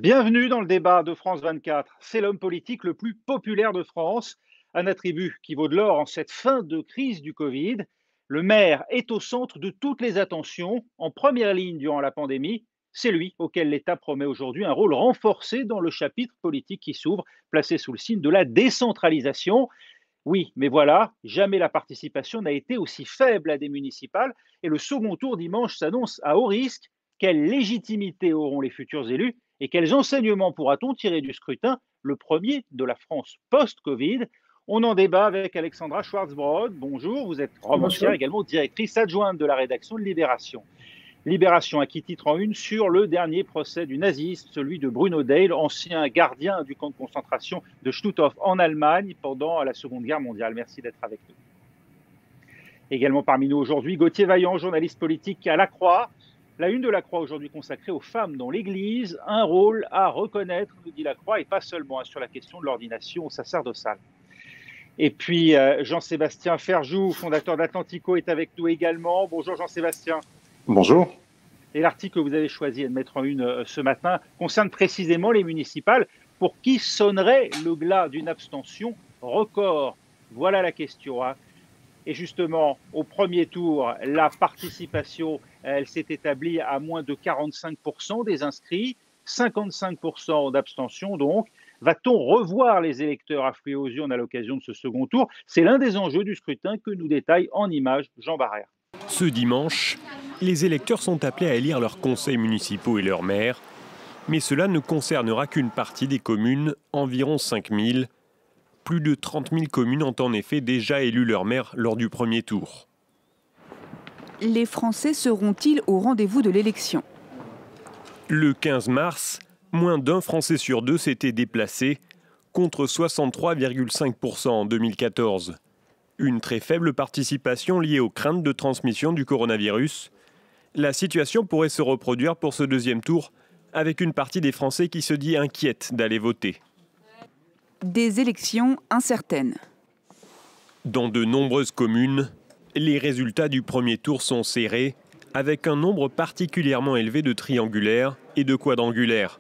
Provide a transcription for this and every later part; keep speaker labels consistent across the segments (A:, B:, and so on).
A: Bienvenue dans le débat de France 24. C'est l'homme politique le plus populaire de France, un attribut qui vaut de l'or en cette fin de crise du Covid. Le maire est au centre de toutes les attentions, en première ligne durant la pandémie. C'est lui auquel l'État promet aujourd'hui un rôle renforcé dans le chapitre politique qui s'ouvre, placé sous le signe de la décentralisation. Oui, mais voilà, jamais la participation n'a été aussi faible à des municipales et le second tour dimanche s'annonce à haut risque. Quelle légitimité auront les futurs élus et quels enseignements pourra-t-on tirer du scrutin, le premier de la France post-Covid? On en débat avec Alexandra Schwarzbrod. Bonjour, vous êtes romancière,
B: Bonjour.
A: également directrice adjointe de la rédaction de Libération. Libération a qui titre en une sur le dernier procès du nazisme, celui de Bruno Deil, ancien gardien du camp de concentration de Stutthof en Allemagne pendant la Seconde Guerre mondiale. Merci d'être avec nous. Également parmi nous aujourd'hui, Gauthier Vaillant, journaliste politique à La Croix. La une de La Croix aujourd'hui consacrée aux femmes dans l'Église, un rôle à reconnaître, nous dit La Croix, et pas seulement sur la question de l'ordination sacerdotale. Et puis Jean-Sébastien Ferjou, fondateur d'Atlantico, est avec nous également. Bonjour Jean-Sébastien.
C: Bonjour.
A: Et l'article que vous avez choisi de mettre en une ce matin concerne précisément les municipales. Pour qui sonnerait le glas d'une abstention record? Voilà la question. Et justement, au premier tour, la participation, elle s'est établie à moins de 45% des inscrits, 55% d'abstention donc. Va-t-on revoir les électeurs afflués aux urnes à l'occasion de ce second tour? C'est l'un des enjeux du scrutin que nous détaille en images Jean Barrère.
D: Ce dimanche, les électeurs sont appelés à élire leurs conseils municipaux et leurs maires, mais cela ne concernera qu'une partie des communes, environ 5000. Plus de 30 000 communes ont en effet déjà élu leur maire lors du premier tour.
B: Les Français seront-ils au rendez-vous de l'élection?
D: Le 15 mars, moins d'un Français sur deux s'était déplacé, contre 63,5% en 2014. Une très faible participation liée aux craintes de transmission du coronavirus. La situation pourrait se reproduire pour ce deuxième tour, avec une partie des Français qui se dit inquiète d'aller voter.
B: Des élections incertaines.
D: Dans de nombreuses communes, les résultats du premier tour sont serrés, avec un nombre particulièrement élevé de triangulaires et de quadrangulaires.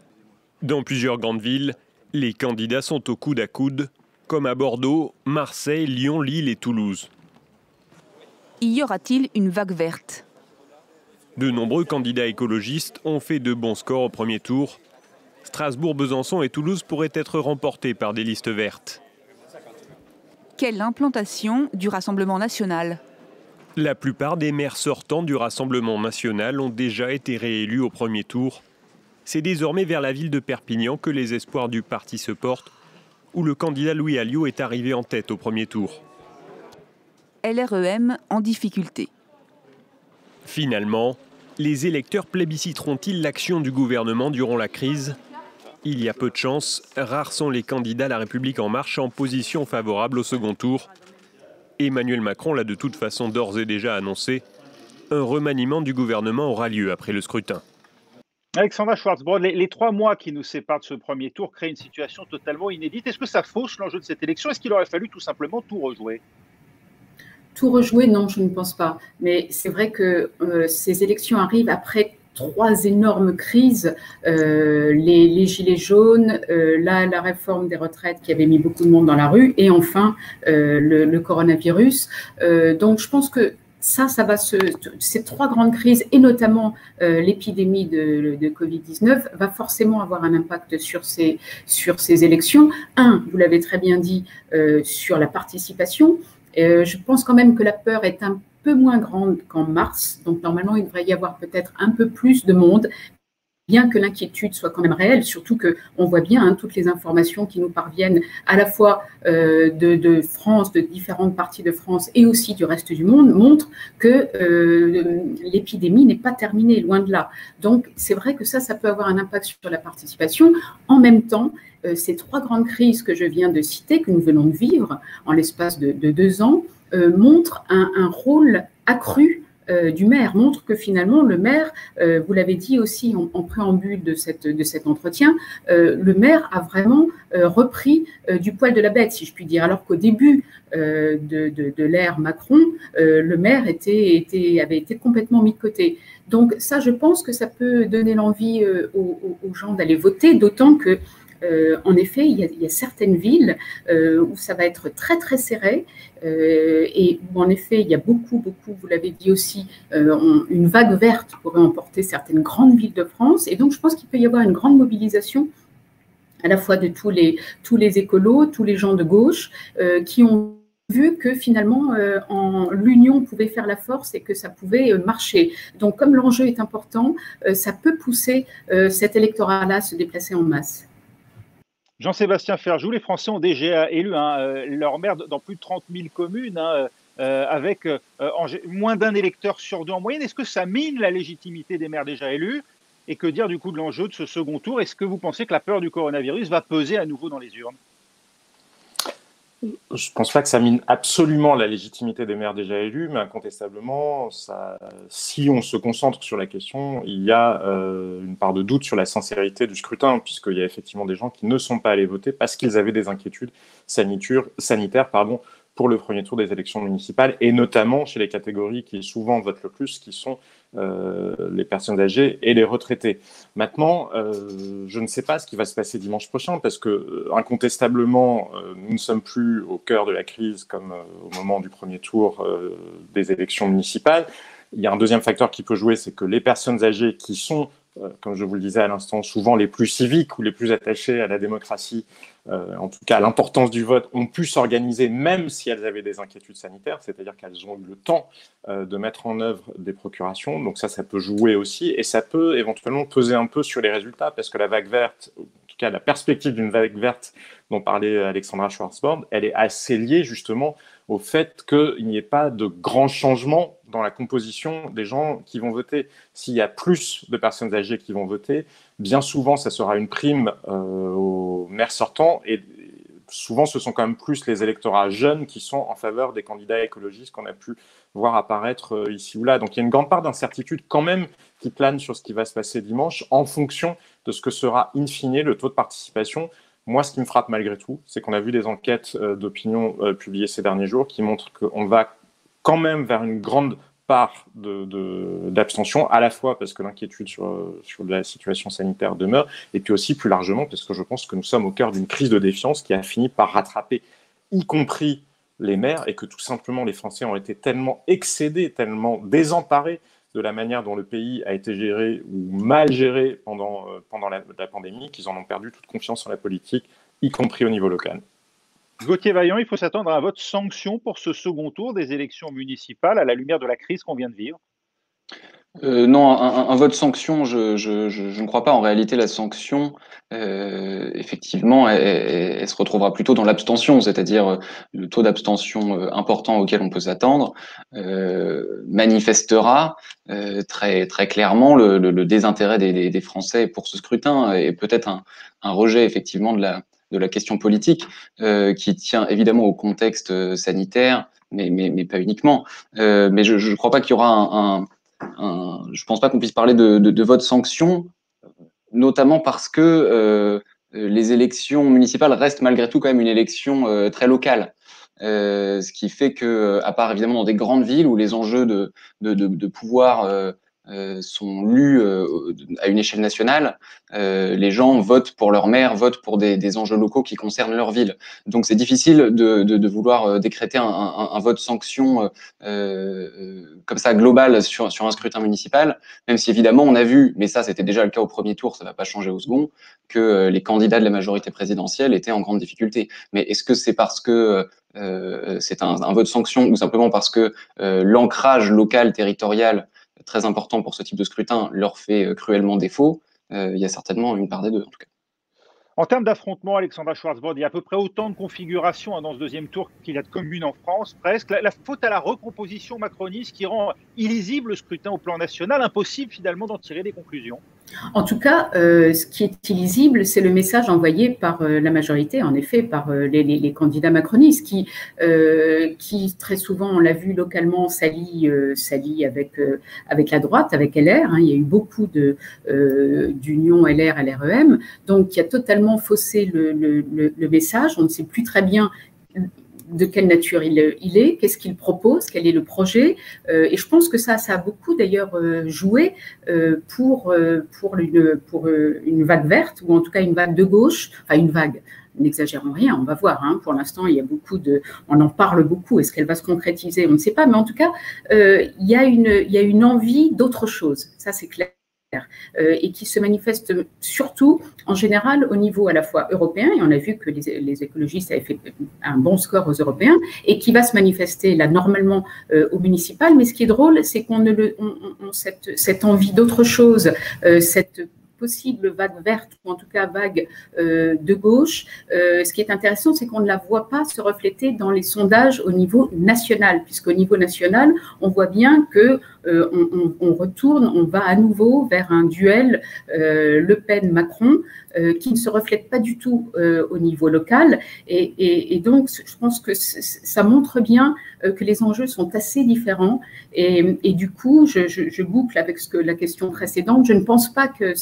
D: Dans plusieurs grandes villes, les candidats sont au coude à coude, comme à Bordeaux, Marseille, Lyon, Lille et Toulouse.
B: Y aura-t-il une vague verte?
D: De nombreux candidats écologistes ont fait de bons scores au premier tour. Strasbourg, Besançon et Toulouse pourraient être remportés par des listes vertes.
B: Quelle implantation du Rassemblement national?
D: La plupart des maires sortants du Rassemblement national ont déjà été réélus au premier tour. C'est désormais vers la ville de Perpignan que les espoirs du parti se portent, où le candidat Louis Alliot est arrivé en tête au premier tour.
B: LREM en difficulté.
D: Finalement, les électeurs plébisciteront-ils l'action du gouvernement durant la crise? Il y a peu de chance, rares sont les candidats La République En Marche en position favorable au second tour. Emmanuel Macron l'a de toute façon d'ores et déjà annoncé. Un remaniement du gouvernement aura lieu après le scrutin.
A: Alexandra Schwarzbrod, les 3 mois qui nous séparent de ce premier tour créent une situation totalement inédite. Est-ce que ça fausse l'enjeu de cette élection? Est-ce qu'il aurait fallu tout simplement tout rejouer?
E: Tout rejouer, non, je ne pense pas. Mais c'est vrai que ces élections arrivent après 3 énormes crises, les gilets jaunes, la réforme des retraites qui avait mis beaucoup de monde dans la rue, et enfin le coronavirus. Donc je pense que ces 3 grandes crises, et notamment l'épidémie de Covid-19, va forcément avoir un impact sur ces élections. Vous l'avez très bien dit, sur la participation. Je pense quand même que la peur est un peu moins grande qu'en mars, donc normalement il devrait y avoir peut-être un peu plus de monde, bien que l'inquiétude soit quand même réelle, surtout qu'on voit bien toutes les informations qui nous parviennent à la fois de France, de différentes parties de France et aussi du reste du monde, montrent que l'épidémie n'est pas terminée, loin de là. Donc c'est vrai que ça peut avoir un impact sur la participation. En même temps, ces 3 grandes crises que je viens de citer, que nous venons de vivre en l'espace de 2 ans, montrent un rôle accru du maire, montre que finalement le maire, vous l'avez dit aussi en préambule de cet entretien, le maire a vraiment repris du poil de la bête, si je puis dire, alors qu'au début de l'ère Macron, le maire avait été complètement mis de côté. Donc ça, je pense que ça peut donner l'envie aux gens d'aller voter, d'autant que en effet, il y a certaines villes où ça va être très très serré et où en effet il y a beaucoup, vous l'avez dit aussi, une vague verte pourrait emporter certaines grandes villes de France. Et donc je pense qu'il peut y avoir une grande mobilisation à la fois de tous les écolos, tous les gens de gauche qui ont vu que finalement l'union pouvait faire la force et que ça pouvait marcher. Donc comme l'enjeu est important, ça peut pousser cet électorat-là à se déplacer en masse.
A: Jean-Sébastien Ferjou, les Français ont déjà élu leur maire dans plus de 30 000 communes, avec moins d'un électeur sur deux en moyenne. Est-ce que ça mine la légitimité des maires déjà élus? Et que dire du coup de l'enjeu de ce second tour? Est-ce que vous pensez que la peur du coronavirus va peser à nouveau dans les urnes?
C: Je ne pense pas que ça mine absolument la légitimité des maires déjà élus, mais incontestablement, si on se concentre sur la question, il y a une part de doute sur la sincérité du scrutin, puisqu'il y a effectivement des gens qui ne sont pas allés voter parce qu'ils avaient des inquiétudes sanitaires pour le premier tour des élections municipales, et notamment chez les catégories qui souvent votent le plus, qui sont les personnes âgées et les retraités. Maintenant, je ne sais pas ce qui va se passer dimanche prochain, parce que incontestablement, nous ne sommes plus au cœur de la crise comme au moment du premier tour des élections municipales. Il y a un deuxième facteur qui peut jouer, c'est que les personnes âgées qui sont, comme je vous le disais à l'instant, souvent les plus civiques ou les plus attachées à la démocratie, en tout cas à l'importance du vote, ont pu s'organiser même si elles avaient des inquiétudes sanitaires, c'est-à-dire qu'elles ont eu le temps de mettre en œuvre des procurations. Donc ça peut jouer aussi, et ça peut éventuellement peser un peu sur les résultats, parce que la vague verte, en tout cas la perspective d'une vague verte dont parlait Alexandra Schwarzbord, elle est assez liée justement au fait qu'il n'y ait pas de grands changements dans la composition des gens qui vont voter. S'il y a plus de personnes âgées qui vont voter, bien souvent, ça sera une prime aux maires sortants, et souvent, ce sont quand même plus les électorats jeunes qui sont en faveur des candidats écologistes qu'on a pu voir apparaître ici ou là. Donc, il y a une grande part d'incertitude quand même qui plane sur ce qui va se passer dimanche, en fonction de ce que sera in fine le taux de participation. Moi, ce qui me frappe malgré tout, c'est qu'on a vu des enquêtes d'opinion publiées ces derniers jours qui montrent qu'on va quand même vers une grande part d'abstention, à la fois parce que l'inquiétude sur la situation sanitaire demeure, et puis aussi plus largement parce que je pense que nous sommes au cœur d'une crise de défiance qui a fini par rattraper, y compris les maires, et que tout simplement les Français ont été tellement excédés, tellement désemparés de la manière dont le pays a été géré ou mal géré pendant la pandémie, qu'ils en ont perdu toute confiance en la politique, y compris au niveau local.
A: Gauthier Vaillant, il faut s'attendre à un vote sanction pour ce second tour des élections municipales à la lumière de la crise qu'on vient de vivre?
F: Non, un vote sanction, je ne crois pas. En réalité, la sanction, effectivement, elle se retrouvera plutôt dans l'abstention, c'est-à-dire le taux d'abstention important auquel on peut s'attendre manifestera très très clairement le désintérêt des Français pour ce scrutin, et peut-être un rejet effectivement de la question politique qui tient évidemment au contexte sanitaire, mais pas uniquement. Mais je ne crois pas qu'il y aura je pense pas qu'on puisse parler de vote sanction, notamment parce que les élections municipales restent malgré tout quand même une élection très locale. Ce qui fait que, à part évidemment dans des grandes villes où les enjeux de pouvoir sont lus à une échelle nationale, les gens votent pour leur maire, votent pour des enjeux locaux qui concernent leur ville. Donc c'est difficile de vouloir décréter un vote sanction comme ça global sur un scrutin municipal, même si évidemment on a vu, mais ça c'était déjà le cas au premier tour, ça ne va pas changer au second, que les candidats de la majorité présidentielle étaient en grande difficulté. Mais est-ce que c'est parce que c'est un vote sanction, ou simplement parce que l'ancrage local, territorial, très important pour ce type de scrutin, leur fait cruellement défaut? Il y a certainement une part des deux, en tout cas.
A: En termes d'affrontement, Alexandra Schwarzbord, il y a à peu près autant de configurations dans ce deuxième tour qu'il y a de communes en France, presque. La faute à la recomposition macroniste qui rend illisible le scrutin au plan national, impossible finalement d'en tirer des conclusions.
E: En tout cas, ce qui est illisible, c'est le message envoyé par la majorité, en effet, par les candidats macronistes, qui très souvent, on l'a vu localement, s'allient avec la droite, avec LR. Il y a eu beaucoup d'unions LR, LREM, donc qui a totalement faussé le message. On ne sait plus très bien de quelle nature il est, qu'est-ce qu'il propose, quel est le projet. Et je pense que ça a beaucoup d'ailleurs joué pour une vague verte, ou en tout cas une vague de gauche, enfin une vague, n'exagérons rien, on va voir. Pour l'instant, il y a on en parle beaucoup. Est-ce qu'elle va se concrétiser? On ne sait pas, mais en tout cas, il y a une envie d'autre chose. Ça, c'est clair. Et qui se manifeste surtout, en général, au niveau à la fois européen, et on a vu que les écologistes avaient fait un bon score aux européens, et qui va se manifester là normalement au municipal. Mais ce qui est drôle, c'est qu'on cette envie d'autre chose, cette possible vague verte, ou en tout cas vague de gauche, ce qui est intéressant, c'est qu'on ne la voit pas se refléter dans les sondages au niveau national, puisqu'au niveau national, on voit bien que on va à nouveau vers un duel Le Pen-Macron qui ne se reflète pas du tout au niveau local. Et donc, je pense que ça montre bien que les enjeux sont assez différents. Et du coup, je boucle avec la question précédente. Je ne pense pas qu'il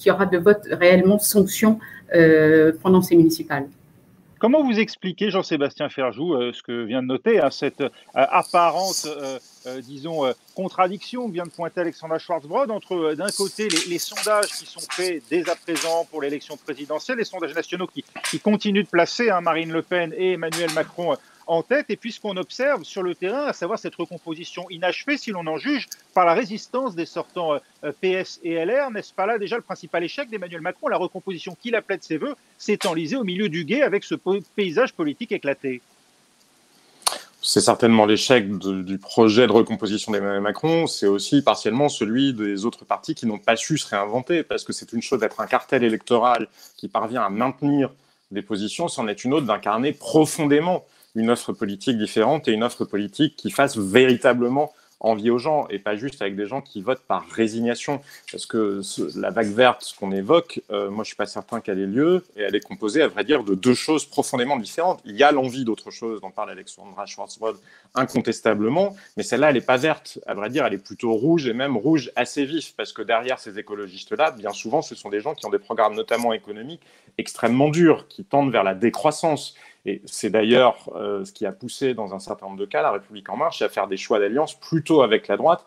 E: y aura de vote réellement sanction pendant ces municipales.
A: Comment vous expliquez, Jean-Sébastien Ferjou, ce que vient de noter, cette apparente, contradiction que vient de pointer Alexandra Schwarz-Brodh entre, d'un côté, les sondages qui sont faits dès à présent pour l'élection présidentielle, les sondages nationaux qui continuent de placer Marine Le Pen et Emmanuel Macron en tête, et puis ce qu'on observe sur le terrain, à savoir cette recomposition inachevée, si l'on en juge par la résistance des sortants PS et LR, n'est-ce pas là déjà le principal échec d'Emmanuel Macron? La recomposition qu'il appelait de ses voeux s'est enlisée au milieu du gué avec ce paysage politique éclaté.
C: C'est certainement l'échec du projet de recomposition d'Emmanuel Macron, c'est aussi partiellement celui des autres partis qui n'ont pas su se réinventer, parce que c'est une chose d'être un cartel électoral qui parvient à maintenir des positions, c'en est une autre d'incarner profondément une offre politique différente et une offre politique qui fasse véritablement envie aux gens, et pas juste avec des gens qui votent par résignation. Parce que la vague verte qu'on évoque, moi je ne suis pas certain qu'elle ait lieu, et elle est composée, à vrai dire, de deux choses profondément différentes. Il y a l'envie d'autre chose, dont parle Alexandra Schwarz-Brodh incontestablement, mais celle-là, elle n'est pas verte. À vrai dire, elle est plutôt rouge, et même rouge assez vif, parce que derrière ces écologistes-là, bien souvent, ce sont des gens qui ont des programmes, notamment économiques, extrêmement durs, qui tendent vers la décroissance. Et c'est d'ailleurs ce qui a poussé, dans un certain nombre de cas, La République En Marche à faire des choix d'alliance plutôt avec la droite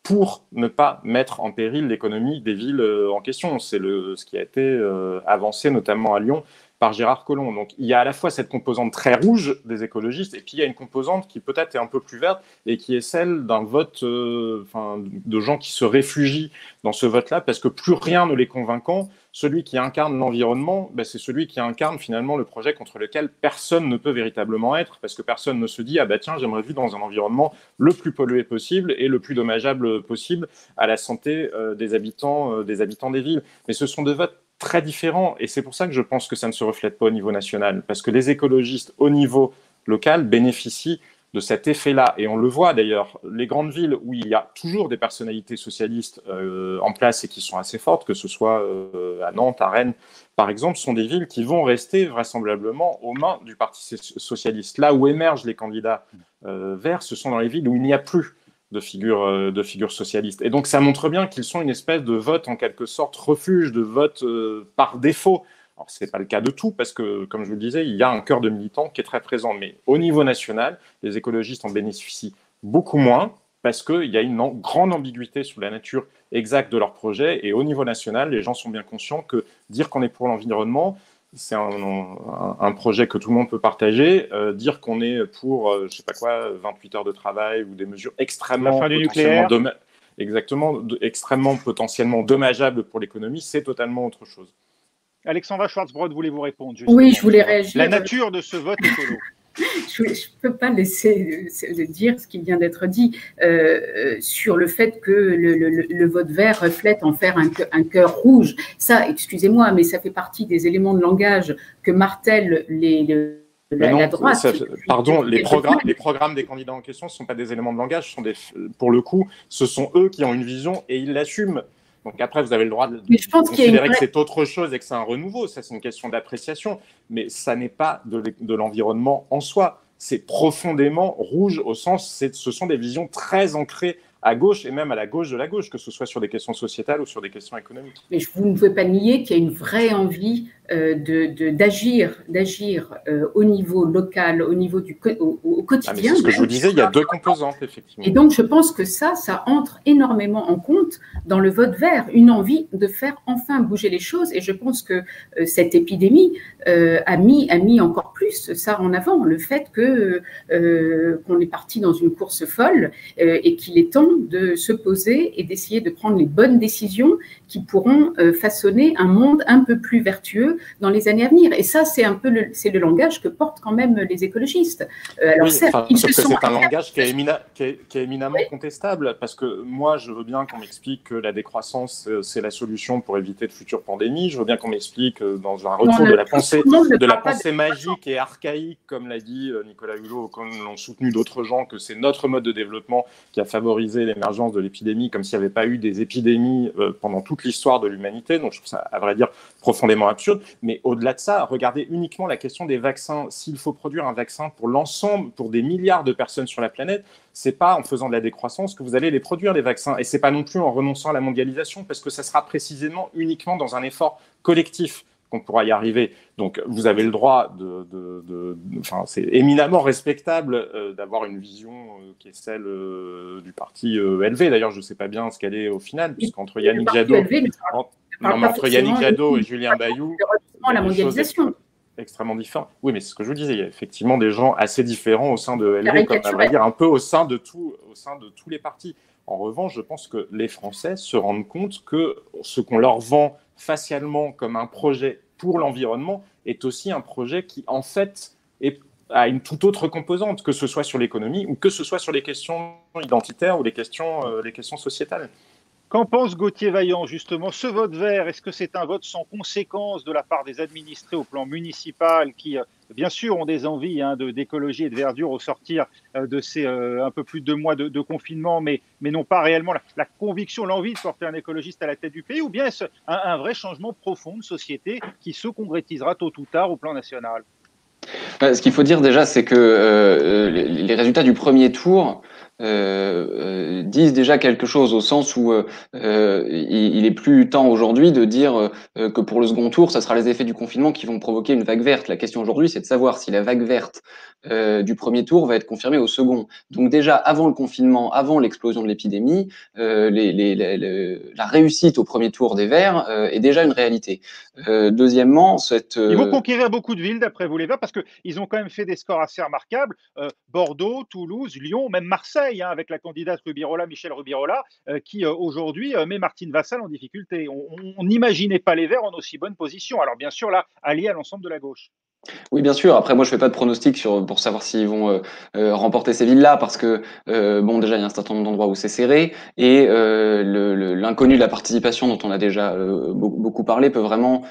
C: pour ne pas mettre en péril l'économie des villes en question. C'est ce qui a été avancé notamment à Lyon par Gérard Collomb. Donc il y a à la fois cette composante très rouge des écologistes, et puis il y a une composante qui peut-être est un peu plus verte, et qui est celle d'un vote de gens qui se réfugient dans ce vote-là, parce que plus rien ne les convaincant, celui qui incarne l'environnement, c'est celui qui incarne finalement le projet contre lequel personne ne peut véritablement être, parce que personne ne se dit « Ah tiens, j'aimerais vivre dans un environnement le plus pollué possible et le plus dommageable possible à la santé des habitants des villes ». Mais ce sont deux votes très différents, et c'est pour ça que je pense que ça ne se reflète pas au niveau national, parce que les écologistes au niveau local bénéficient de cet effet-là. Et on le voit d'ailleurs, les grandes villes où il y a toujours des personnalités socialistes en place et qui sont assez fortes, que ce soit à Nantes, à Rennes, par exemple, sont des villes qui vont rester vraisemblablement aux mains du Parti socialiste. Là où émergent les candidats verts, ce sont dans les villes où il n'y a plus de figures socialistes. Et donc ça montre bien qu'ils sont une espèce de vote, en quelque sorte, refuge, de vote par défaut. Alors, ce n'est pas le cas de tout, parce que, comme je vous le disais, il y a un cœur de militants qui est très présent. Mais au niveau national, les écologistes en bénéficient beaucoup moins, parce qu'il y a une grande ambiguïté sur la nature exacte de leur projet. Et au niveau national, les gens sont bien conscients que dire qu'on est pour l'environnement, c'est un projet que tout le monde peut partager. Dire qu'on est pour, 28 heures de travail ou des mesures extrêmement extrêmement potentiellement dommageables pour l'économie, c'est totalement autre chose.
A: Alexandra Schwarz-Brodh, voulez-vous répondre justement?
E: Oui, je voulais réagir.
A: La nature de ce vote écolo.
E: Je ne peux pas laisser de dire ce qui vient d'être dit sur le fait que le vote vert reflète en faire un cœur rouge. Ça, excusez-moi, mais ça fait partie des éléments de langage que martèlent la droite.
C: Pardon, les programmes des candidats en question ne sont pas des éléments de langage, pour le coup, ce sont eux qui ont une vision et ils l'assument. Donc après, vous avez le droit de
E: considérer
C: que c'est autre chose et que c'est un renouveau. Ça, c'est une question d'appréciation. Mais ça n'est pas de l'environnement en soi. C'est profondément rouge au sens, ce sont des visions très ancrées à gauche et même à la gauche de la gauche, que ce soit sur des questions sociétales ou sur des questions économiques.
E: Mais vous ne pouvez pas nier qu'il y a une vraie envie d'agir au niveau local, au niveau au quotidien.
C: C'est ce que je vous disais, il y a deux composantes, effectivement.
E: Et donc, je pense que ça entre énormément en compte dans le vote vert, une envie de faire enfin bouger les choses. Et je pense que cette épidémie a mis encore plus ça en avant, le fait qu'on est parti dans une course folle et qu'il est temps de se poser et d'essayer de prendre les bonnes décisions qui pourront façonner un monde un peu plus vertueux dans les années à venir. Et ça, c'est un peu le langage que portent quand même les écologistes.
C: Alors, c'est un langage qui est éminemment contestable, parce que moi, je veux bien qu'on m'explique que la décroissance, c'est la solution pour éviter de futures pandémies. Je veux bien qu'on m'explique dans un retour de la pensée magique et archaïque, comme l'a dit Nicolas Hulot, comme l'ont soutenu d'autres gens, que c'est notre mode de développement qui a favorisé l'émergence de l'épidémie, comme s'il n'y avait pas eu des épidémies pendant toute l'histoire de l'humanité. Donc je trouve ça, à vrai dire, profondément absurde. Mais au-delà de ça, regardez uniquement la question des vaccins. S'il faut produire un vaccin pour l'ensemble, pour des milliards de personnes sur la planète, c'est pas en faisant de la décroissance que vous allez les produire, les vaccins. Et c'est pas non plus en renonçant à la mondialisation, parce que ça sera précisément uniquement dans un effort collectif qu'on pourra y arriver. Donc, vous avez le droit enfin, c'est éminemment respectable d'avoir une vision qui est celle du parti LV. D'ailleurs, je ne sais pas bien ce qu'elle est au final, puisqu'entre Yannick Jadot et Julien Bayou,
E: la mondialisation.
C: Extrêmement différent. Oui, mais c'est ce que je vous disais. Il y a effectivement des gens assez différents au sein de LV, comme à vrai dire un peu au sein de tous les partis. En revanche, je pense que les Français se rendent compte que ce qu'on leur vend facialement comme un projet pour l'environnement est aussi un projet qui, en fait, a une toute autre composante, que ce soit sur l'économie ou que ce soit sur les questions identitaires ou les questions sociétales.
A: Qu'en pense Gauthier Vaillant, justement, ce vote vert? Est-ce que c'est un vote sans conséquence de la part des administrés au plan municipal qui, bien sûr, ont des envies d'écologie et de verdure au sortir de ces un peu plus de 2 mois de confinement, mais n'ont pas réellement la conviction, l'envie de porter un écologiste à la tête du pays? Ou bien est-ce un vrai changement profond de société qui se concrétisera tôt ou tard au plan national?
F: Ce qu'il faut dire déjà, c'est que les résultats du premier tour disent déjà quelque chose, au sens où il est plus temps aujourd'hui de dire que pour le second tour, ça sera les effets du confinement qui vont provoquer une vague verte. La question aujourd'hui, c'est de savoir si la vague verte du premier tour va être confirmée au second. Donc déjà, avant le confinement, avant l'explosion de l'épidémie, la réussite au premier tour des Verts est déjà une réalité. Deuxièmement,
A: ils vont conquérir beaucoup de villes, d'après vous, les Verts, parce qu'ils ont quand même fait des scores assez remarquables. Bordeaux, Toulouse, Lyon, même Marseille, avec la candidate Michèle Rubirola, qui aujourd'hui met Martine Vassal en difficulté. On n'imaginait pas les Verts en aussi bonne position. Alors bien sûr, là, alliés à l'ensemble de la gauche.
F: Oui, bien sûr. Après, moi, je fais pas de pronostic pour savoir s'ils vont remporter ces villes-là, parce que bon, déjà, il y a un certain nombre d'endroits où c'est serré, et l'inconnu de la participation, dont on a déjà beaucoup parlé, peut vraiment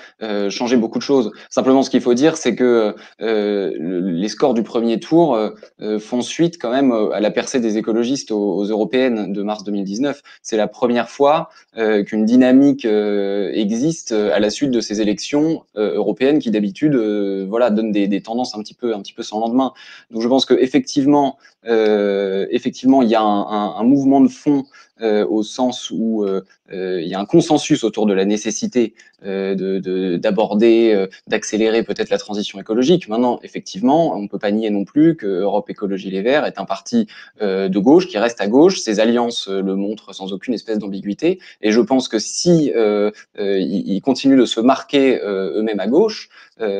F: changer beaucoup de choses. Simplement, ce qu'il faut dire, c'est que les scores du premier tour font suite quand même à la percée des écologistes aux européennes de mars 2019. C'est la première fois qu'une dynamique existe à la suite de ces élections européennes qui d'habitude donne des tendances un petit peu sans lendemain. Donc je pense que effectivement il y a un mouvement de fond au sens où il y a un consensus autour de la nécessité d'aborder, d'accélérer peut-être la transition écologique. Maintenant, effectivement, on ne peut pas nier non plus que Europe Écologie Les Verts est un parti de gauche qui reste à gauche. Ses alliances le montrent sans aucune espèce d'ambiguïté. Et je pense que si ils continuent de se marquer eux-mêmes à gauche,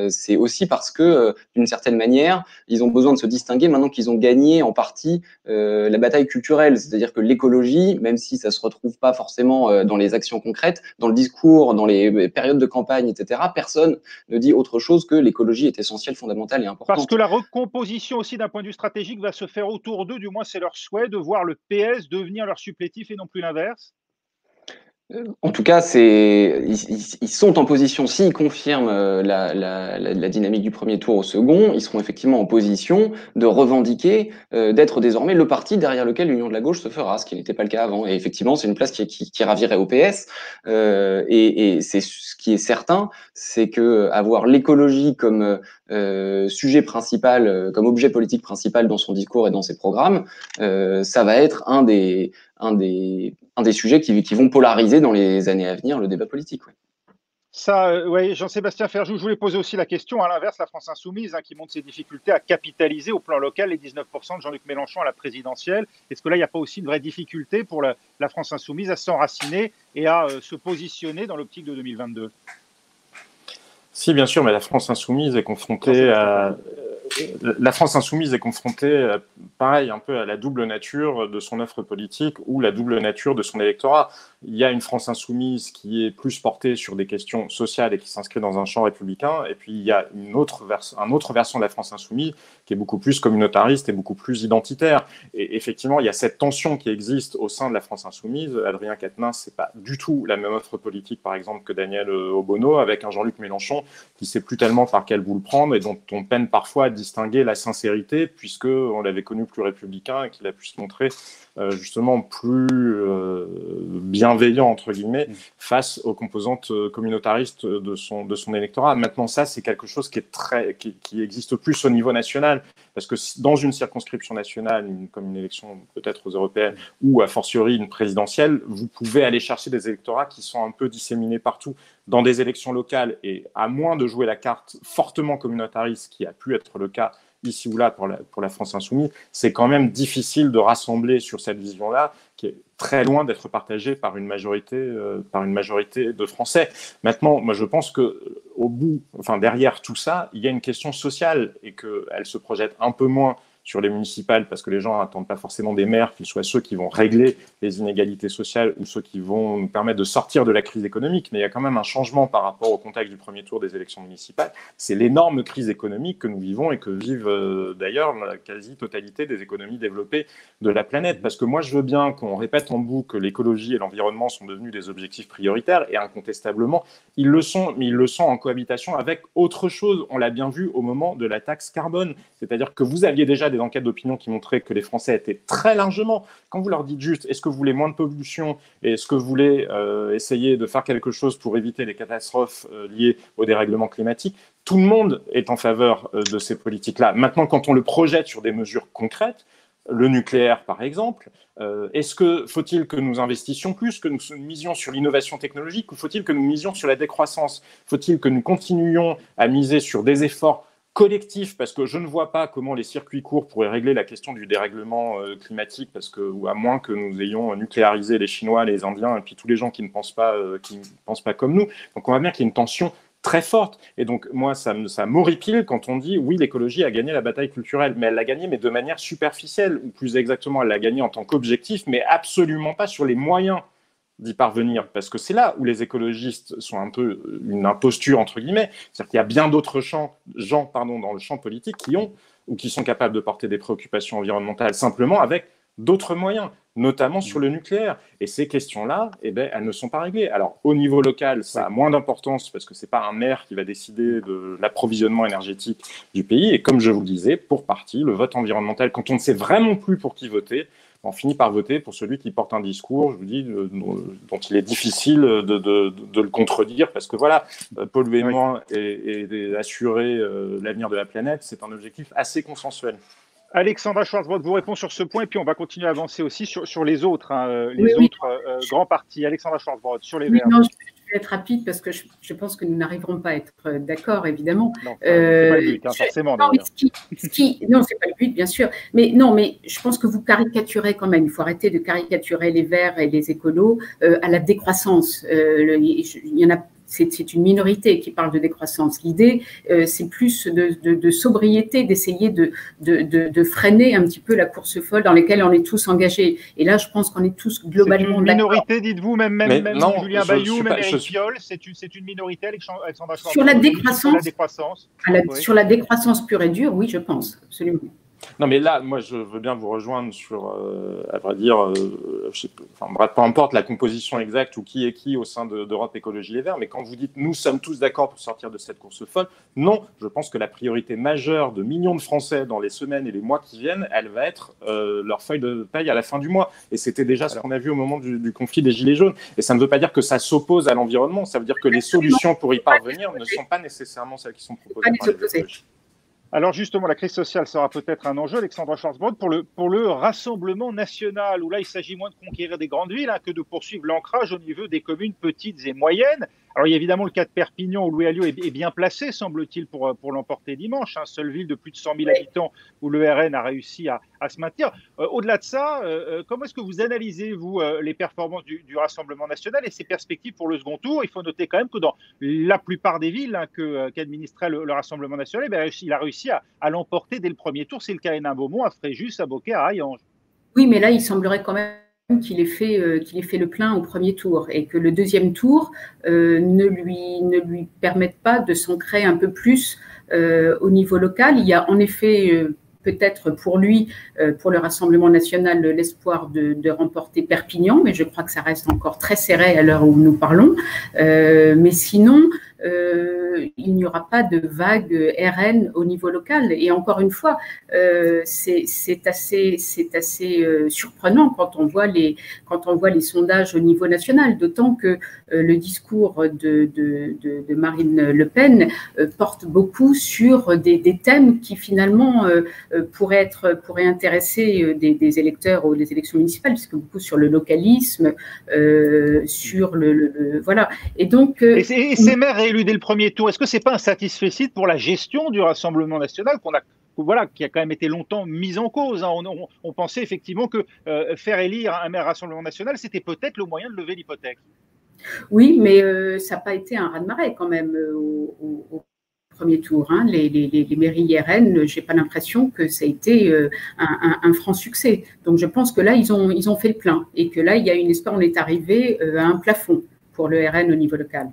F: c'est aussi parce que, d'une certaine manière, ils ont besoin de se distinguer maintenant qu'ils ont gagné en partie la bataille culturelle. C'est-à-dire que l'écologie, même si ça se retrouve pas forcément dans les actions concrètes, dans le discours, dans les périodes de campagne, etc., personne ne dit autre chose que l'écologie est essentielle, fondamentale et importante.
A: Parce que la recomposition aussi d'un point de vue stratégique va se faire autour d'eux, du moins c'est leur souhait, de voir le PS devenir leur supplétif et non plus l'inverse.
F: En tout cas, ils sont en position, s'ils confirment la dynamique du premier tour au second, ils seront effectivement en position de revendiquer d'être désormais le parti derrière lequel l'Union de la gauche se fera, ce qui n'était pas le cas avant. Et effectivement, c'est une place qui ravirait au PS. Et c'est ce qui est certain, c'est que avoir l'écologie comme sujet principal, comme objet politique principal dans son discours et dans ses programmes, ça va être un des sujets qui vont polariser dans les années à venir le débat politique. Ouais.
A: Ça, oui, Jean-Sébastien Ferjou, je voulais poser aussi la question, à l'inverse, la France insoumise, qui montre ses difficultés à capitaliser au plan local les 19% de Jean-Luc Mélenchon à la présidentielle. Est-ce que là, il n'y a pas aussi une vraie difficulté pour la France insoumise à s'enraciner et à se positionner dans l'optique de 2022?
C: Si, bien sûr, mais la France insoumise est confrontée à... La France insoumise est confrontée, pareil, un peu à la double nature de son offre politique ou la double nature de son électorat. Il y a une France insoumise qui est plus portée sur des questions sociales et qui s'inscrit dans un champ républicain, et puis il y a un autre versant de la France insoumise qui est beaucoup plus communautariste et beaucoup plus identitaire. Et effectivement, il y a cette tension qui existe au sein de la France insoumise. Adrien Quatennens, c'est pas du tout la même offre politique, par exemple, que Daniel Obono, avec un Jean-Luc Mélenchon qui sait plus tellement par quel bout le prendre et dont on peine parfois à distinguer la sincérité, puisqu'on l'avait connu plus républicain et qu'il a pu se montrer justement plus bienveillant, entre guillemets, face aux composantes communautaristes de son électorat. Maintenant, ça, c'est quelque chose qui existe plus au niveau national, parce que dans une circonscription nationale, comme une élection peut-être aux européennes, ou a fortiori une présidentielle, vous pouvez aller chercher des électorats qui sont un peu disséminés partout. Dans des élections locales, et à moins de jouer la carte fortement communautariste, qui a pu être le cas ici ou là pour la France insoumise, c'est quand même difficile de rassembler sur cette vision-là, qui est très loin d'être partagée par une majorité de Français. Maintenant, moi je pense que derrière tout ça, il y a une question sociale et qu'elle se projette un peu moins sur les municipales, parce que les gens n'attendent pas forcément des maires qu'ils soient ceux qui vont régler les inégalités sociales ou ceux qui vont nous permettre de sortir de la crise économique, mais il y a quand même un changement par rapport au contexte du premier tour des élections municipales. C'est l'énorme crise économique que nous vivons et que vivent d'ailleurs la quasi-totalité des économies développées de la planète, parce que moi je veux bien qu'on répète en boucle que l'écologie et l'environnement sont devenus des objectifs prioritaires, et incontestablement ils le sont, mais ils le sont en cohabitation avec autre chose. On l'a bien vu au moment de la taxe carbone, c'est-à-dire que vous aviez déjà des enquêtes d'opinion qui montraient que les Français étaient très largement, quand vous leur dites juste est-ce que vous voulez moins de pollution et est-ce que vous voulez essayer de faire quelque chose pour éviter les catastrophes liées au dérèglement climatique, tout le monde est en faveur de ces politiques-là. Maintenant, quand on le projette sur des mesures concrètes, le nucléaire par exemple, faut-il que nous investissions plus, que nous misions sur l'innovation technologique, ou faut-il que nous misions sur la décroissance? Faut-il que nous continuions à miser sur des efforts collectif, parce que je ne vois pas comment les circuits courts pourraient régler la question du dérèglement climatique, ou à moins que nous ayons nucléarisé les Chinois, les Indiens, et puis tous les gens qui ne pensent pas comme nous. Donc on voit bien qu'il y a une tension très forte. Et donc moi, ça m'horripile quand on dit oui, l'écologie a gagné la bataille culturelle, mais elle l'a gagnée, mais de manière superficielle, ou plus exactement, elle l'a gagnée en tant qu'objectif, mais absolument pas sur les moyens d'y parvenir, parce que c'est là où les écologistes sont un peu une imposture, entre guillemets. C'est-à-dire qu'il y a bien d'autres gens dans le champ politique qui sont capables de porter des préoccupations environnementales simplement avec d'autres moyens, notamment sur le nucléaire. Et ces questions-là, elles ne sont pas réglées. Alors, au niveau local, ça a moins d'importance parce que ce n'est pas un maire qui va décider de l'approvisionnement énergétique du pays. Et comme je vous le disais, pour partie, le vote environnemental, quand on ne sait vraiment plus pour qui voter, on finit par voter pour celui qui porte un discours, je vous dis, dont il est difficile de le contredire, parce que voilà, polluer moins et assurer l'avenir de la planète, c'est un objectif assez consensuel.
A: Alexandra Schwarzbrod vous répond sur ce point, et puis on va continuer à avancer aussi sur les autres, grands partis. Alexandra Schwarzbrod, sur les Verts.
E: Non, je vais être rapide parce que je pense que nous n'arriverons pas à être d'accord, évidemment.
A: Non, c'est pas le but, forcément.
E: Non, c'est pas le but, bien sûr. Mais je pense que vous caricaturez quand même. Il faut arrêter de caricaturer les Verts et les écolos à la décroissance. Il y en a. C'est une minorité qui parle de décroissance. L'idée, c'est plus de sobriété, d'essayer de freiner un petit peu la course folle dans laquelle on est tous engagés. Et là, je pense qu'on est tous globalement d'accord.
A: C'est une minorité, dites-vous, même non, Julien Bayou, même Éric Piolle, c'est une minorité, Alexandra Schwarzbrod.
E: Sur la décroissance pure et dure, oui, je pense, absolument.
C: Non, mais là, moi, je veux bien vous rejoindre sur, à vrai dire, je sais pas, enfin, bref, peu importe la composition exacte ou qui est qui au sein d'Europe Écologie Les Verts, mais quand vous dites « nous sommes tous d'accord pour sortir de cette course folle », non, je pense que la priorité majeure de millions de Français dans les semaines et les mois qui viennent, elle va être leur feuille de paye à la fin du mois. Et c'était déjà ce qu'on a vu au moment du conflit des Gilets jaunes. Et ça ne veut pas dire que ça s'oppose à l'environnement, ça veut dire que les solutions pour y parvenir ne sont pas nécessairement celles qui sont proposées par les écologistes.
A: Alors justement, la crise sociale sera peut-être un enjeu, Alexandra Schwarzbrod, pour le Rassemblement national, où là, il s'agit moins de conquérir des grandes villes que de poursuivre l'ancrage au niveau des communes petites et moyennes. Alors il y a évidemment le cas de Perpignan, où Louis Alliot est bien placé, semble-t-il, pour l'emporter dimanche. Seule ville de plus de 100 000 habitants où le RN a réussi à se maintenir. Au-delà de ça, comment est-ce que vous analysez, vous, les performances du Rassemblement national et ses perspectives pour le second tour? Il faut noter quand même que dans la plupart des villes qu'administrait le Rassemblement national, il a réussi à l'emporter dès le premier tour. C'est le cas à Hénin-Beaumont, à Fréjus, à Beaucaire, à Hayange.
E: Oui, mais là, il semblerait quand même qu'il ait fait le plein au premier tour et que le deuxième tour ne lui permette pas de s'ancrer un peu plus au niveau local. Il y a en effet peut-être pour lui, pour le Rassemblement national, l'espoir de remporter Perpignan, mais je crois que ça reste encore très serré à l'heure où nous parlons. Mais sinon, il n'y aura pas de vague RN au niveau local. Et encore une fois, c'est assez surprenant quand on voit les sondages au niveau national, d'autant que le discours de Marine Le Pen porte beaucoup sur des thèmes qui finalement pourraient intéresser des électeurs aux élections municipales, puisque beaucoup sur le localisme, sur voilà. Et donc
A: et ces maires réélus dès le premier tour, est-ce que c'est pas un satisfecit pour la gestion du Rassemblement national qui a quand même été longtemps mise en cause? On pensait effectivement que faire élire un maire Rassemblement national, c'était peut-être le moyen de lever l'hypothèque.
E: Oui, mais ça n'a pas été un raz-de-marée quand même au premier tour. Les mairies RN, je n'ai pas l'impression que ça a été un franc succès. Donc je pense que là, ils ont fait le plein et que là, il y a une espoir, on est arrivé à un plafond pour le RN au niveau local.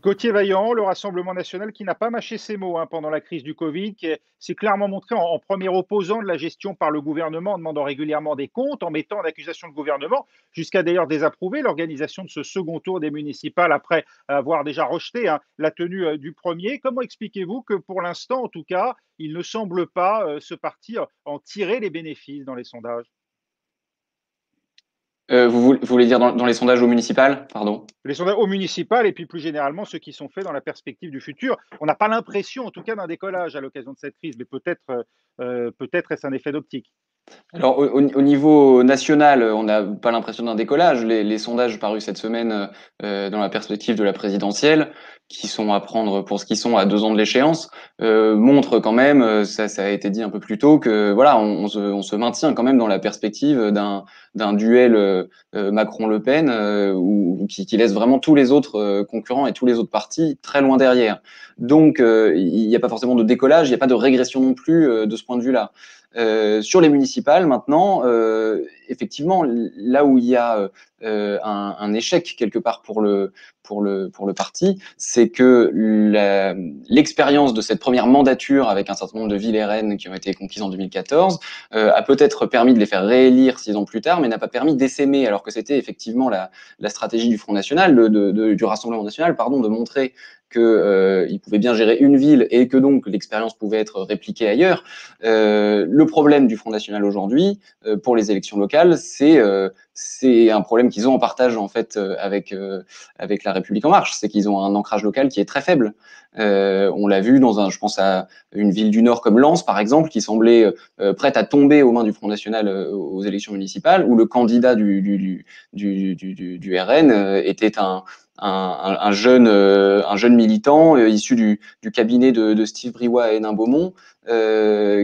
A: Gauthier Vaillant, le Rassemblement national qui n'a pas mâché ses mots pendant la crise du Covid, qui s'est clairement montré en premier opposant de la gestion par le gouvernement, en demandant régulièrement des comptes, en mettant en accusation le gouvernement, jusqu'à d'ailleurs désapprouver l'organisation de ce second tour des municipales après avoir déjà rejeté la tenue du premier. Comment expliquez-vous que pour l'instant, en tout cas, il ne semble pas ce parti en tirer les bénéfices dans les sondages?
F: Vous voulez dire dans les sondages au municipal, pardon?
A: Les sondages au municipal et puis plus généralement ceux qui sont faits dans la perspective du futur. On n'a pas l'impression, en tout cas, d'un décollage à l'occasion de cette crise, mais peut-être est-ce un effet d'optique.
F: Alors, au niveau national, on n'a pas l'impression d'un décollage. Les sondages parus cette semaine dans la perspective de la présidentielle, qui sont à prendre pour ce qu'ils sont à 2 ans de l'échéance, montrent quand même, ça a été dit un peu plus tôt, que voilà, on se maintient quand même dans la perspective d'un duel Macron-Le Pen qui laisse vraiment tous les autres concurrents et tous les autres partis très loin derrière. Donc, il n'y a pas forcément de décollage, il n'y a pas de régression non plus de ce point de vue-là. Sur les municipales, maintenant, effectivement, là où il y a un échec quelque part pour le parti, c'est que l'expérience de cette première mandature avec un certain nombre de villes RN qui ont été conquises en 2014 a peut-être permis de les faire réélire 6 ans plus tard, mais n'a pas permis d'essaimer, alors que c'était effectivement la stratégie du Front National, du Rassemblement National, pardon, de montrer qu'il pouvait bien gérer une ville et que donc l'expérience pouvait être répliquée ailleurs. Le problème du Front National aujourd'hui, pour les élections locales, c'est un problème qu'ils ont en partage en fait avec la République en marche, c'est qu'ils ont un ancrage local qui est très faible. On l'a vu je pense à une ville du Nord comme Lens par exemple, qui semblait prête à tomber aux mains du Front National aux élections municipales, où le candidat du RN était un jeune militant issu du cabinet de Steve Briouat à Hénin-Beaumont,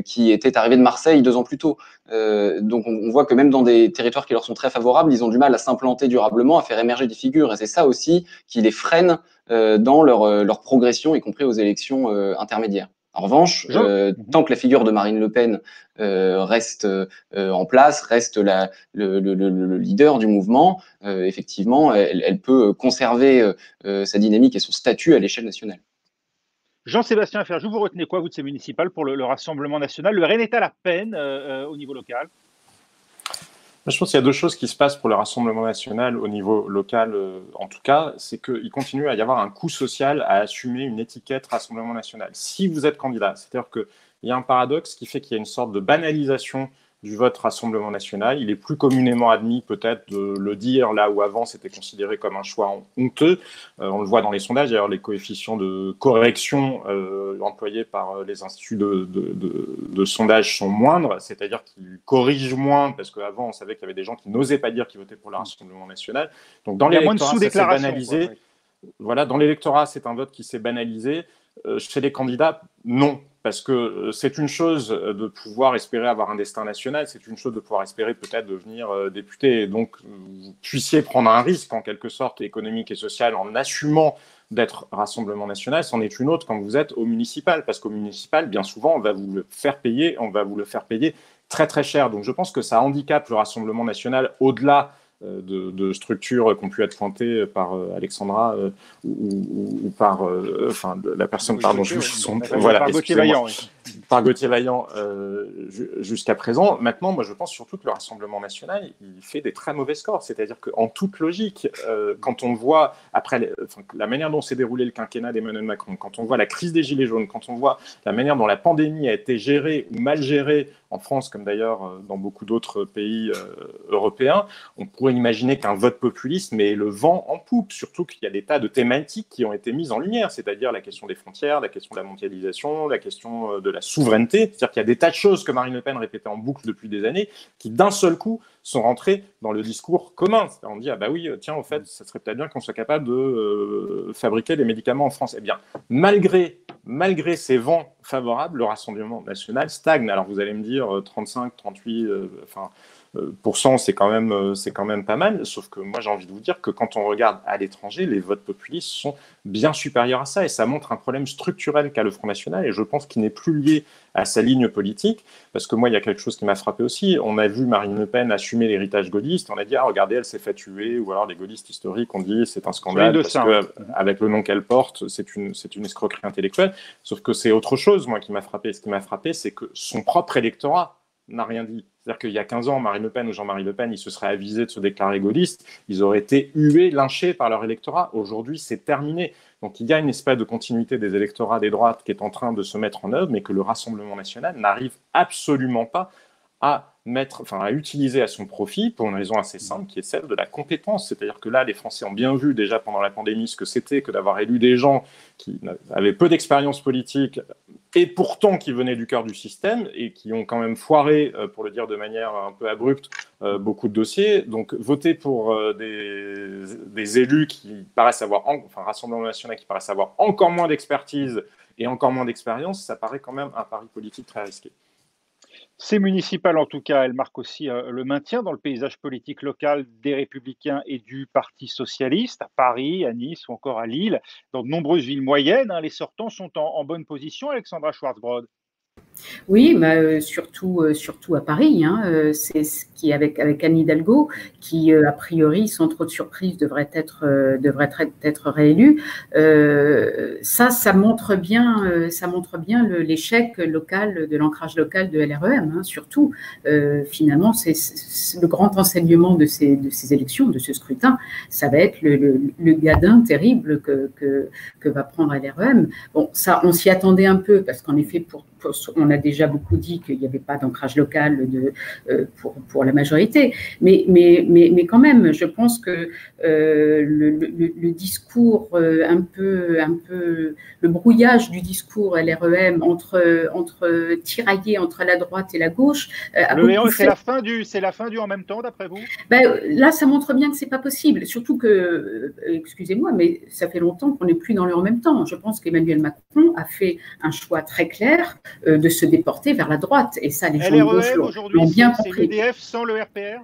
F: qui était arrivé de Marseille 2 ans plus tôt. Donc on voit que même dans des territoires qui leur sont très favorables, ils ont du mal à s'implanter durablement, à faire émerger des figures. Et c'est ça aussi qui les freine dans leur progression, y compris aux élections intermédiaires. En revanche, tant que la figure de Marine Le Pen reste en place, reste le leader du mouvement, effectivement, elle peut conserver sa dynamique et son statut à l'échelle nationale.
A: Jean-Sébastien Ferjou, vous retenez quoi, vous, de ces municipales pour le Rassemblement national? Le RN est à la peine au niveau local?
C: Je pense qu'il y a deux choses qui se passent pour le Rassemblement national au niveau local, en tout cas, c'est qu'il continue à y avoir un coût social à assumer une étiquette Rassemblement national. Si vous êtes candidat, c'est-à-dire qu'il y a un paradoxe qui fait qu'il y a une sorte de banalisation du vote Rassemblement national. Il est plus communément admis peut-être de le dire là où avant c'était considéré comme un choix honteux. On le voit dans les sondages, d'ailleurs les coefficients de correction employés par les instituts de sondage sont moindres, c'est-à-dire qu'ils corrigent moins, parce qu'avant on savait qu'il y avait des gens qui n'osaient pas dire qu'ils votaient pour le Rassemblement national. Donc dans l'électorat, ça s'est banalisé. Quoi, oui. Voilà, dans l'électorat, c'est un vote qui s'est banalisé. Chez les candidats, non. Parce que c'est une chose de pouvoir espérer avoir un destin national, c'est une chose de pouvoir espérer peut-être devenir député. Et donc, vous puissiez prendre un risque, en quelque sorte, économique et social, en assumant d'être Rassemblement national, c'en est une autre quand vous êtes au municipal. Parce qu'au municipal, bien souvent, on va vous le faire payer très très cher. Donc je pense que ça handicape le Rassemblement national au-delà de structures qui ont pu être pointées par Alexandra ou par la personne, oui, pardon,
A: voilà, par Gauthier Vaillant, oui.
C: Par Gauthier Vaillant jusqu'à présent. Maintenant, moi, je pense surtout que le Rassemblement national, il fait des très mauvais scores. C'est-à-dire qu'en toute logique, quand on voit, après la manière dont s'est déroulé le quinquennat d'Emmanuel Macron, quand on voit la crise des Gilets jaunes, quand on voit la manière dont la pandémie a été gérée ou mal gérée en France, comme d'ailleurs dans beaucoup d'autres pays européens, on pourrait imaginer qu'un vote populiste met le vent en poupe, surtout qu'il y a des tas de thématiques qui ont été mises en lumière, c'est-à-dire la question des frontières, la question de la mondialisation, la question de la souveraineté. C'est-à-dire qu'il y a des tas de choses que Marine Le Pen répétait en boucle depuis des années qui, d'un seul coup, sont rentrées dans le discours commun. On dit, ah bah oui, tiens, en fait, ça serait peut-être bien qu'on soit capable de fabriquer des médicaments en France. Eh bien, malgré ces vents favorables, le Rassemblement national stagne. Alors vous allez me dire 35, 38, c'est quand même pas mal, sauf que moi j'ai envie de vous dire que quand on regarde à l'étranger, les votes populistes sont bien supérieurs à ça, et ça montre un problème structurel qu'a le Front National, et je pense qu'il n'est plus lié à sa ligne politique, parce que moi il y a quelque chose qui m'a frappé aussi, on a vu Marine Le Pen assumer l'héritage gaulliste, on a dit ah regardez elle s'est fait tuer, ou alors les gaullistes historiques ont dit c'est un scandale, parce qu'avec le nom qu'elle porte, c'est une escroquerie intellectuelle, sauf que c'est autre chose moi qui m'a frappé, ce qui m'a frappé c'est que son propre électorat n'a rien dit. C'est-à-dire qu'il y a 15 ans, Marine Le Pen ou Jean-Marie Le Pen, ils se seraient avisés de se déclarer gaullistes, ils auraient été hués, lynchés par leur électorat. Aujourd'hui, c'est terminé. Donc il y a une espèce de continuité des électorats des droites qui est en train de se mettre en œuvre, mais que le Rassemblement national n'arrive absolument pas à utiliser à son profit pour une raison assez simple qui est celle de la compétence. C'est-à-dire que là, les Français ont bien vu déjà pendant la pandémie ce que c'était que d'avoir élu des gens qui avaient peu d'expérience politique et pourtant qui venaient du cœur du système et qui ont quand même foiré, pour le dire de manière un peu abrupte, beaucoup de dossiers. Donc voter pour des élus qui paraissent avoir, Rassemblement national qui paraissent avoir encore moins d'expertise et encore moins d'expérience, ça paraît quand même un pari politique très risqué.
A: Ces municipales, en tout cas, elles marquent aussi le maintien dans le paysage politique local des Républicains et du Parti socialiste, à Paris, à Nice ou encore à Lille. Dans de nombreuses villes moyennes, les sortants sont en bonne position, Alexandra Schwarzbrod.
E: Oui, surtout à Paris. C'est ce qui avec Anne Hidalgo, qui a priori, sans trop de surprise, devrait être réélue. Ça montre bien l'échec local de l'ancrage local de LREM. Surtout, finalement, c'est le grand enseignement de ces élections, de ce scrutin. Ça va être le gadin terrible que va prendre LREM. Bon, ça, on s'y attendait un peu parce qu'en effet, on a déjà beaucoup dit qu'il n'y avait pas d'ancrage local pour la majorité, mais quand même, je pense que le discours un peu le brouillage du discours LREM entre tiraillé entre la droite et la gauche.
A: C'est la fin du en même temps, d'après vous?
E: Là, ça montre bien que c'est pas possible. Surtout que, excusez-moi, mais ça fait longtemps qu'on n'est plus dans le en même temps. Je pense qu'Emmanuel Macron a fait un choix très clair de se déporter vers la droite. Et ça, les gens de gauche l'ont bien compris.
A: C'est l'UDF sans le RPR?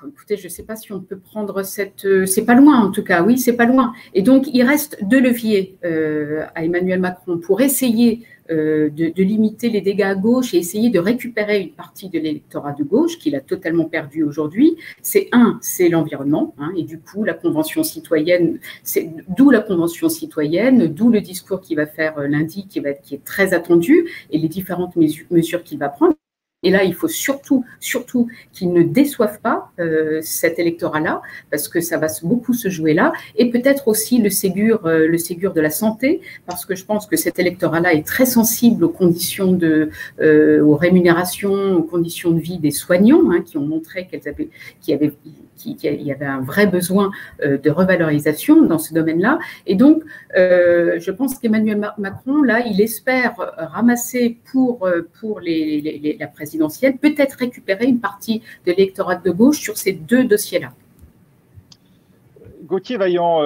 E: Écoutez, je ne sais pas si on peut prendre c'est pas loin en tout cas, oui, c'est pas loin. Et donc, il reste deux leviers à Emmanuel Macron pour essayer de limiter les dégâts à gauche et essayer de récupérer une partie de l'électorat de gauche qu'il a totalement perdu aujourd'hui, c'est l'environnement, hein, et du coup la Convention citoyenne, d'où la Convention citoyenne, d'où le discours qu'il va faire lundi, qui est très attendu, et les différentes mesures qu'il va prendre. Et là, il faut surtout qu'ils ne déçoivent pas cet électorat-là, parce que ça va beaucoup se jouer là, et peut-être aussi le Ségur de la santé, parce que je pense que cet électorat-là est très sensible aux conditions aux rémunérations, aux conditions de vie des soignants, hein, qui ont montré qu'il y avait un vrai besoin de revalorisation dans ce domaine-là. Et donc, je pense qu'Emmanuel Macron, là, il espère ramasser pour la présidentielle, peut-être récupérer une partie de l'électorat de gauche sur ces deux dossiers-là.
A: Gauthier Vaillant,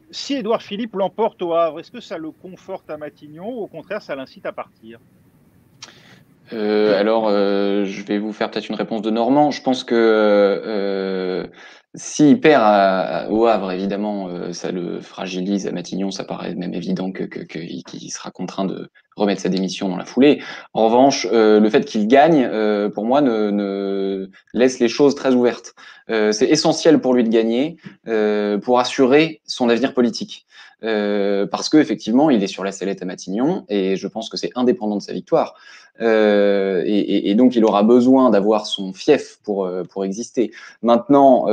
A: si Édouard Philippe l'emporte au Havre, est-ce que ça le conforte à Matignon ou au contraire ça l'incite à partir?
F: Alors, je vais vous faire peut-être une réponse de Normand. Je pense que s'il perd au Havre, évidemment, ça le fragilise. À Matignon, ça paraît même évident qu'il sera contraint de remettre sa démission dans la foulée. En revanche, le fait qu'il gagne, pour moi, ne laisse les choses très ouvertes. C'est essentiel pour lui de gagner pour assurer son avenir politique. Parce que effectivement, il est sur la sellette à Matignon et je pense que c'est indépendant de sa victoire. Et donc, il aura besoin d'avoir son fief pour exister. Maintenant,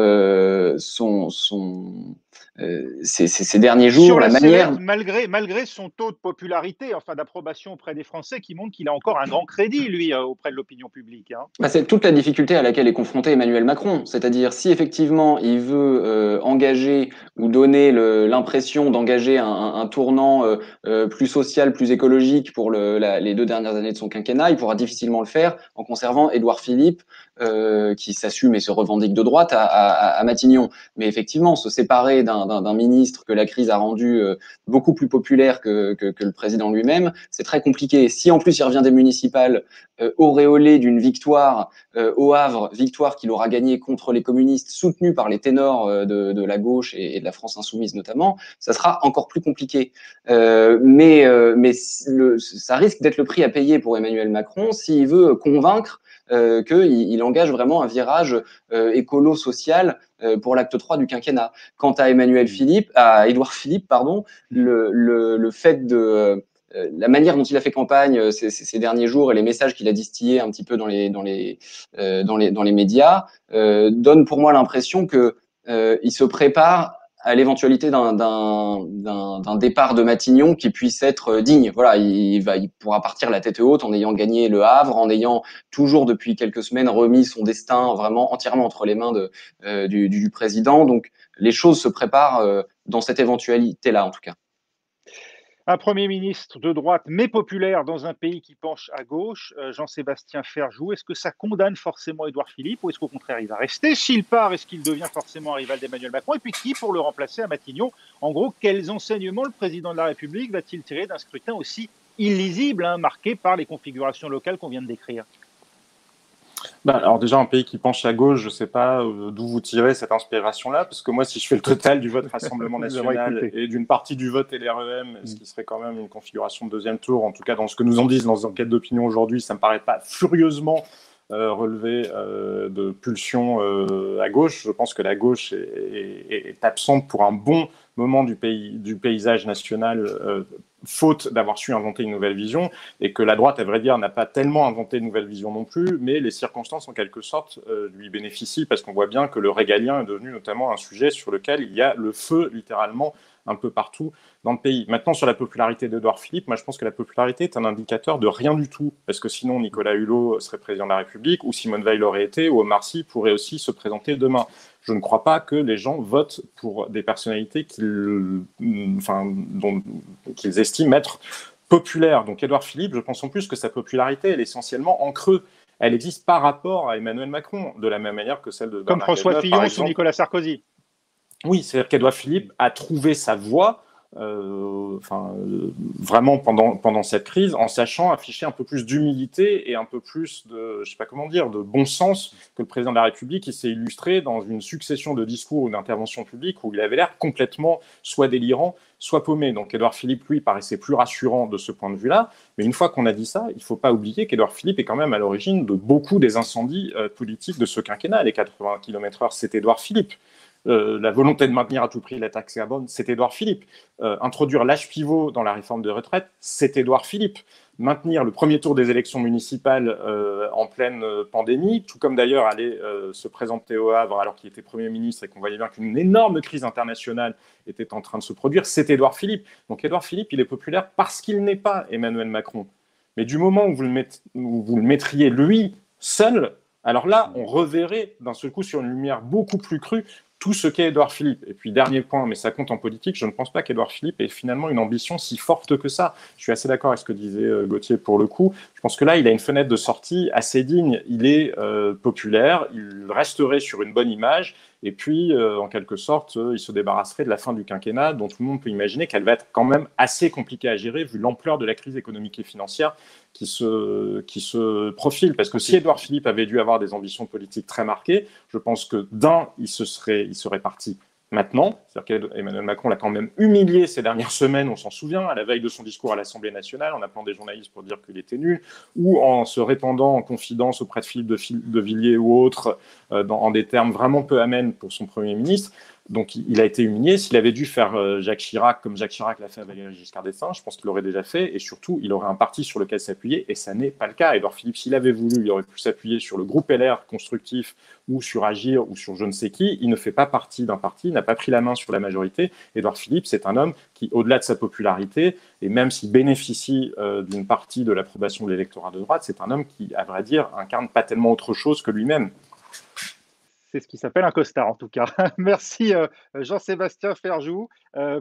F: ces derniers jours,
A: sur
F: la manière…
A: Malgré son taux de popularité, enfin d'approbation auprès des Français, qui montre qu'il a encore un grand crédit, lui, auprès de l'opinion publique. Hein.
F: Bah, c'est toute la difficulté à laquelle est confronté Emmanuel Macron. C'est-à-dire, si effectivement il veut engager ou donner l'impression d'engager un tournant plus social, plus écologique pour les 2 dernières années de son quinquennat, il pourra difficilement le faire en conservant Édouard Philippe, qui s'assume et se revendique de droite à Matignon. Mais effectivement, se séparer d'un ministre que la crise a rendu beaucoup plus populaire que le président lui-même, c'est très compliqué. Si en plus il revient des municipales auréolé d'une victoire au Havre, victoire qu'il aura gagnée contre les communistes, soutenue par les ténors de la gauche et de la France insoumise notamment, ça sera encore plus compliqué. Mais ça risque d'être le prix à payer pour Emmanuel Macron s'il veut convaincre qu'il engage vraiment un virage écolo-social pour l'acte 3 du quinquennat. Quant à Édouard Philippe, pardon, le fait de… la manière dont il a fait campagne ces derniers jours et les messages qu'il a distillés un petit peu dans les médias donnent pour moi l'impression que il se prépare à l'éventualité d'un départ de Matignon qui puisse être digne. Voilà, il pourra partir la tête haute en ayant gagné le Havre, en ayant toujours depuis quelques semaines remis son destin vraiment entièrement entre les mains du président. Donc les choses se préparent dans cette éventualité-là en tout cas.
A: Un Premier ministre de droite, mais populaire, dans un pays qui penche à gauche, Jean-Sébastien Ferjou, est-ce que ça condamne forcément Édouard Philippe ou est-ce qu'au contraire il va rester? S'il part, est-ce qu'il devient forcément un rival d'Emmanuel Macron? Et puis qui pour le remplacer à Matignon? En gros, quels enseignements le président de la République va-t-il tirer d'un scrutin aussi illisible, hein, marqué par les configurations locales qu'on vient de décrire?
C: Alors déjà, un pays qui penche à gauche, je ne sais pas d'où vous tirez cette inspiration-là, parce que moi, si je fais le total du vote Rassemblement National et d'une partie du vote LREM, ce qui serait quand même une configuration de deuxième tour, en tout cas dans ce que nous en disent dans les enquêtes d'opinion aujourd'hui, ça ne me paraît pas furieusement relevé de pulsion à gauche. Je pense que la gauche est absente pour un bon moment du paysage national, faute d'avoir su inventer une nouvelle vision, et que la droite, à vrai dire, n'a pas tellement inventé une nouvelle vision non plus, mais les circonstances, en quelque sorte, lui bénéficient, parce qu'on voit bien que le régalien est devenu notamment un sujet sur lequel il y a le feu, littéralement, un peu partout dans le pays. Maintenant, sur la popularité d'Édouard Philippe, moi je pense que la popularité est un indicateur de rien du tout, parce que sinon Nicolas Hulot serait président de la République, ou Simone Veil l'aurait été, ou Omar Sy pourrait aussi se présenter demain. Je ne crois pas que les gens votent pour des personnalités qu'ils estiment être populaires. Donc Édouard Philippe, je pense en plus que sa popularité, elle est essentiellement en creux. Elle existe par rapport à Emmanuel Macron, de la même manière que celle de
A: Bernard Cazeneuve, comme François Fillon ou Nicolas Sarkozy.
C: Oui, c'est-à-dire qu'Édouard Philippe a trouvé sa voie vraiment pendant cette crise, en sachant afficher un peu plus d'humilité et un peu plus de, je sais pas comment dire, de bon sens que le président de la République, qui s'est illustré dans une succession de discours ou d'interventions publiques où il avait l'air complètement soit délirant, soit paumé. Donc Édouard Philippe, lui, paraissait plus rassurant de ce point de vue-là. Mais une fois qu'on a dit ça, il ne faut pas oublier qu'Édouard Philippe est quand même à l'origine de beaucoup des incendies politiques de ce quinquennat. Les 80 km/h, c'est Édouard Philippe. La volonté de maintenir à tout prix la taxe carbone, c'est Édouard Philippe. Introduire l'âge pivot dans la réforme de retraite, c'est Édouard Philippe. Maintenir le premier tour des élections municipales en pleine pandémie, tout comme d'ailleurs aller se présenter au Havre alors qu'il était Premier ministre et qu'on voyait bien qu'une énorme crise internationale était en train de se produire, c'est Édouard Philippe. Donc Édouard Philippe, il est populaire parce qu'il n'est pas Emmanuel Macron. Mais du moment où vous le mettriez lui seul, alors là, on reverrait d'un seul coup sur une lumière beaucoup plus crue tout ce qu'est Édouard Philippe. Et puis, dernier point, mais ça compte en politique, je ne pense pas qu'Édouard Philippe ait finalement une ambition si forte que ça. Je suis assez d'accord avec ce que disait Gauthier pour le coup. Je pense que là, il a une fenêtre de sortie assez digne. Il est populaire, il resterait sur une bonne image, et puis, en quelque sorte, il se débarrasserait de la fin du quinquennat, dont tout le monde peut imaginer qu'elle va être quand même assez compliquée à gérer, vu l'ampleur de la crise économique et financière qui se profile. Parce que si Édouard Philippe avait dû avoir des ambitions politiques très marquées, je pense que il serait parti maintenant. C'est-à-dire qu'Emmanuel Macron l'a quand même humilié ces dernières semaines, on s'en souvient, à la veille de son discours à l'Assemblée nationale, en appelant des journalistes pour dire qu'il était nul, ou en se répandant en confidence auprès de Philippe de Villiers ou autres, en des termes vraiment peu amènes pour son Premier ministre. Donc il a été humilié. S'il avait dû faire Jacques Chirac comme Jacques Chirac l'a fait à Valéry Giscard d'Estaing, je pense qu'il l'aurait déjà fait, et surtout il aurait un parti sur lequel s'appuyer, et ça n'est pas le cas. Édouard Philippe, s'il avait voulu, il aurait pu s'appuyer sur le groupe LR constructif, ou sur Agir, ou sur je ne sais qui. Il ne fait pas partie d'un parti, il n'a pas pris la main sur la majorité. Édouard Philippe, c'est un homme qui, au-delà de sa popularité, et même s'il bénéficie d'une partie de l'approbation de l'électorat de droite, c'est un homme qui, à vrai dire, incarne pas tellement autre chose que lui-même.
A: C'est ce qui s'appelle un costard, en tout cas. Merci Jean-Sébastien Ferjou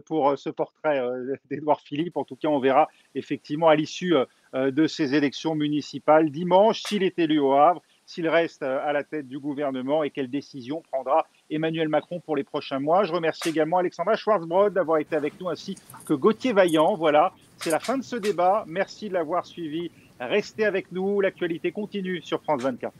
A: pour ce portrait d'Édouard Philippe. En tout cas, on verra effectivement à l'issue de ces élections municipales dimanche, s'il est élu au Havre, s'il reste à la tête du gouvernement et quelle décision prendra Emmanuel Macron pour les prochains mois. Je remercie également Alexandra Schwarzbrod d'avoir été avec nous, ainsi que Gauthier Vaillant. Voilà, c'est la fin de ce débat. Merci de l'avoir suivi. Restez avec nous, l'actualité continue sur France 24.